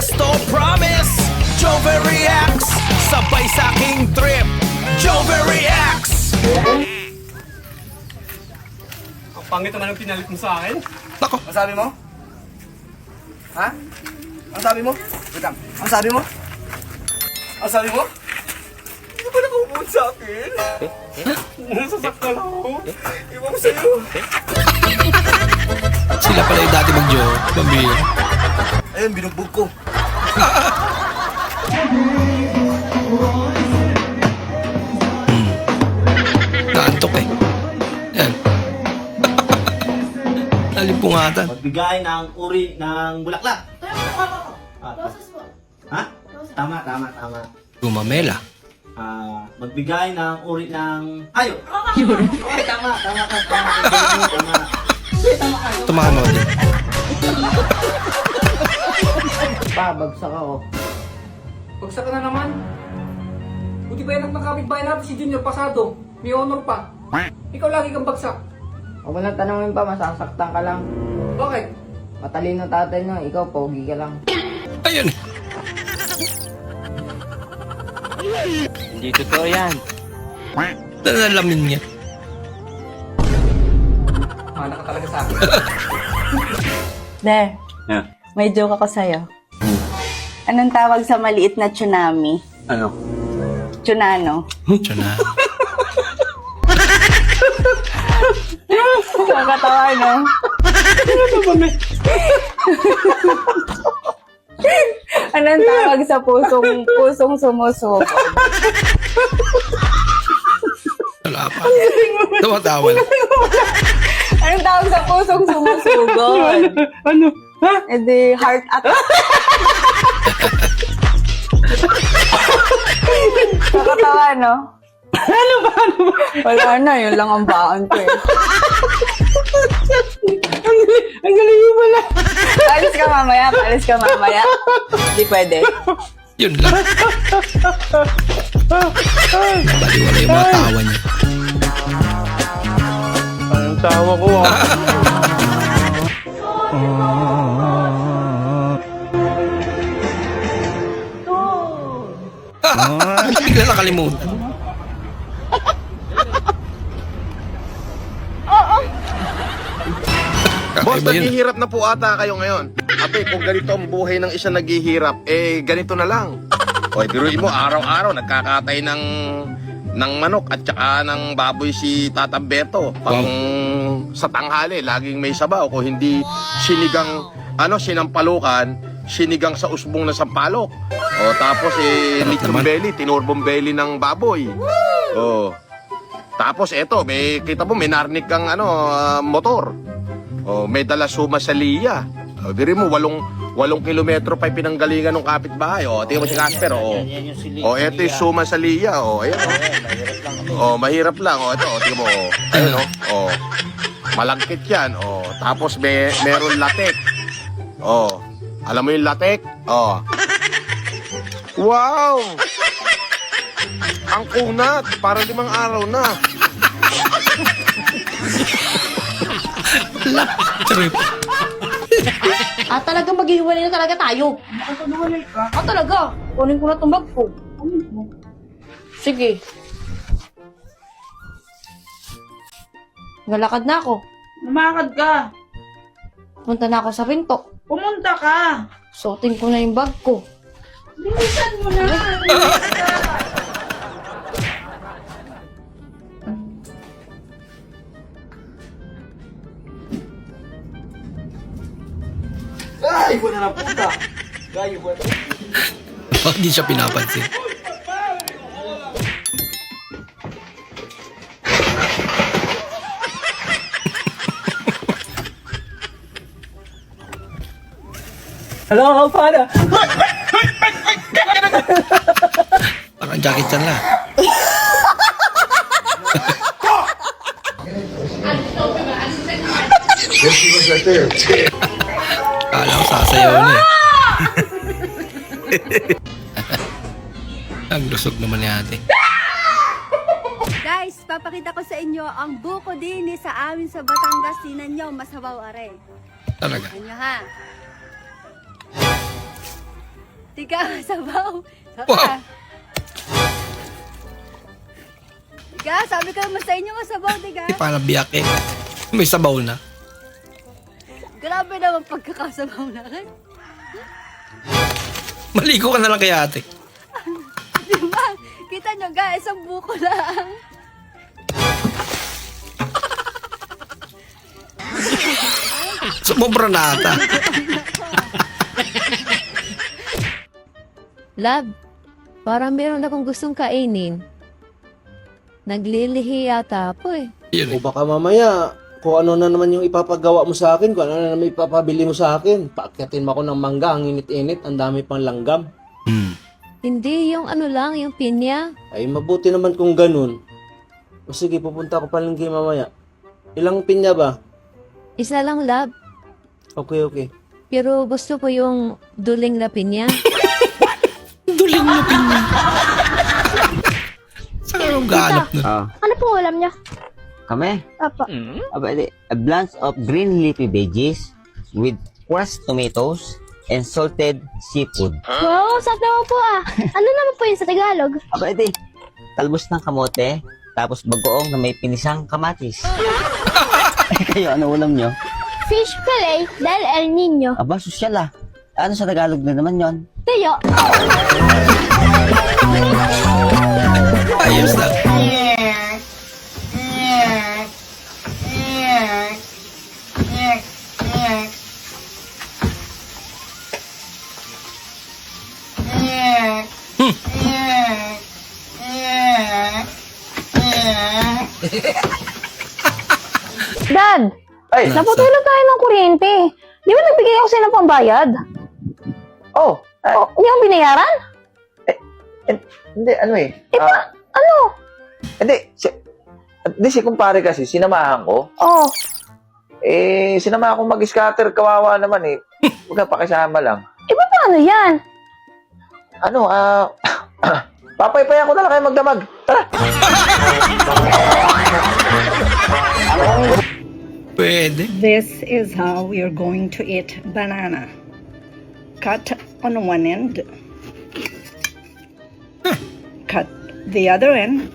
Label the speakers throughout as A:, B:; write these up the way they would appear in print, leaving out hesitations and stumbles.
A: Esto promise, Jover reacts. Sabay sa aking trip, Jover reacts.
B: Ang pangit naman ang pinalit mo sa akin.
A: Nako,
C: Ang sabi mo? Ha? Ang sabi mo? Wait lang. Ang sabi mo? Ang sabi mo? Hindi ba nakaupuan sa akin?
B: Nasasaktan ako.
C: Iwan ko sa'yo.
A: sila pala yung dati mag-joke. Pambira.
C: Ayun, binugbog ko.
A: Naantok eh. Yan. Nalimpungatan.
D: Magbigay ng uri ng bulaklak. Ha? Tama.
A: Gumamela.
D: Magbigay ng uri ng hayop. Okay, tama. Tama.
A: Tumama din.
D: Bagsak ako.
E: Bagsak ka na naman. Buti ba yan ang kapitbahay natin si Junior Pasado? May honor pa. Ikaw lagi kang bagsak.
F: Huwag mo nang tanongin pa, masasaktan ka lang.
E: Bakit?
F: Matalino tatay nyo, ikaw pogi ka lang.
A: Ayun.
G: Hindi totoo yan.
A: Nalalamin niya.
E: Mana ka talaga sa akin.
H: De,
D: Yeah.
H: may joke ako sa'yo. Anong tawag sa maliit na tsunami?
D: Ano?
H: Tsunano.
A: Tiyo na.
H: Nakakatawa, no? Anong tawag sa pusong sumusuko?
A: Wala pa. Tumatawa lang.
H: Anong tawag sa pusong sumusugon?
E: Ano? Ha?
H: E di, heart attack. Nakakatawa, no?
E: Ano ba?
H: Wala na, yun lang ang baon ko eh.
E: Ang galing mo pala.
H: Paalis ka mamaya. Hindi pwede.
A: Yun lang. Baliwala yung mga tawa niya.
B: Anong tawa ko ah?
A: Bigla nakalimutan.
I: Boss,
A: Kakaiba yun.
I: naghihirap na po ata kayo ngayon. Ate, kung ganito ang buhay ng isang naghihirap, ganito na lang. O, biruin mo, araw-araw, nagkakatay ng manok at saka ng baboy si Tata Beto. Pang sa tanghali, laging may sabaw. Kung hindi sinigang, sinampalukan, sinigang sa usbong na sampalok. O, tapos, lechon belly, tinorbong belly ng baboy. O, tapos, kita mo, may narinig kang, motor. Oh, may dala suma sa liya. Oh, biri mo, 8 kilometro pa yung pinanggalingan ng kapitbahay. Oh, tingnan mo si Casper. Oh, eto yung suma sa liya. Oh, ayan. Oh, mahirap lang. Oh, ito. Tingnan mo. Oh, ayun, oh. Malangkit yan. Oh, tapos meron latek. Oh, alam mo yung latek? Oh. Wow! Ang kunat. Para 5 araw na.
A: Trip.
J: Talagang maghihiwalay na talaga tayo.
E: Nakakagawalay ka.
J: Talaga. Kunin ko na itong bag ko. Sige. Nalakad na ako.
E: Lumakad ka.
J: Punta na ako sa pinto.
E: Pumunta ka.
J: Suotin ko na yung bag ko.
E: Bilisan mo na.
C: Ay, wala na puta. Gayo, wala.
A: Bakit di siya pinapansin?
E: Hello, Father.
A: Parang Jackie Chan lang. Kala ko sasayaw na eh. Ang lusog naman ni ate.
K: Guys, papakita ko sa inyo ang buko din sa amin sa Batangas. Tinan nyo, masabaw are.
A: Talaga.
K: Ano ha? Tika, sabaw.
A: Wow.
K: Tika, sabi ko naman sa inyo masabaw, tika.
A: Di pa nabiyak eh. May sabaw na.
K: Grabe naman pagkakasabaw na rin.
A: Maligo ka na lang kay ate.
K: Diba? Kita nyo guys, ang buko lang.
A: Sumobra na ata.
J: Love, parang meron akong gustong kainin. Naglilihi yata po eh.
A: Yun eh.
C: O baka mamaya, kung ano na naman yung ipapagawa mo sa akin, kung ano na naman ipapabili mo sa akin, paakyatin mo ako ng mangga, ang init-init, ang dami pang langgam.
J: Hindi yung ano lang, yung pinya.
C: Ay, mabuti naman kung ganun. O sige, pupunta ako palengke mamaya. Ilang pinya ba?
J: Isa lang, love.
C: Okay, okay.
J: Pero gusto ko yung duling na pinya.
A: Duling na pinya. Saan ka maghanap nun?
J: Ano po alam niya?
G: Kami?
J: Apa.
G: A bunch of green leafy veggies with crushed tomatoes and salted seafood.
J: Wow, sarap naman po ah. Ano naman po yun sa Tagalog?
G: Talbos ng kamote, tapos bagoong na may pinisang kamatis. Kayo, ano ulam nyo?
J: Fish fillet dahil El Nino.
G: Aba, sosyal ah. Ano sa Tagalog na naman yon?
J: Tuyo.
A: Ayos na.
J: Dad,
C: Ay,
J: naputulog tayo ng kuryente. Di ba nagbigay ako sa'yo ng pambayad?
C: oh,
J: Hindi mo binayaran?
C: hindi, ano eh.
J: Ano?
C: Hindi, si kumpare kasi, sinamahan ko.
J: Oh,
C: Sinamahan ko mag-scatter, kawawa naman eh. Huwag na pakisama lang.
J: paano yan?
C: Papaypayan ko na lang kayo magdamag. Tara!
A: Pwede.
H: This is how we are going to eat banana. Cut on one end. Cut the other end.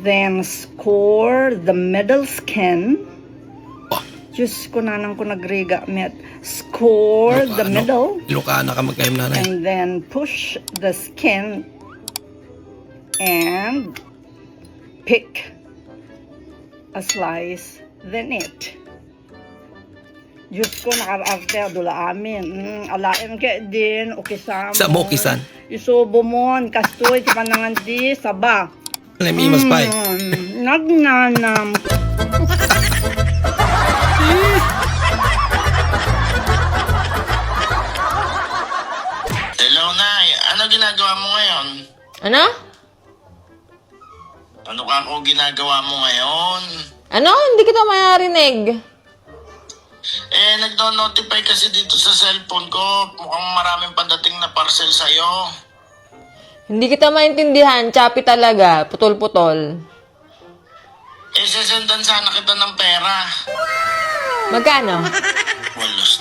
H: Then score the middle skin. Diyos ko nanang ko nagriga met. Score the middle.
A: Ilocana ka magkayam nanay.
H: And then push the skin and pick a slice, then eat. Diyos ko, nakaraarte, dula amin. Alain ka din, ukisam.
A: Sa mo, kisan.
H: Isubo mo, kastoy, si panangan di, saba.
A: Alam mo, imas pa eh.
H: Nagnanam.
I: Hello, Nay. Ano ginagawa mo ngayon?
J: Ano?
I: Ano ka ako ginagawa mo ngayon?
J: Ano? Hindi kita marinig.
I: Nagno-notify kasi dito sa cellphone ko. Mukhang maraming padating na parcel sa'yo.
J: Hindi kita maintindihan. Choppy talaga. Putol-putol.
I: Sesendan sana kita ng pera.
J: Magkano?
I: Walas,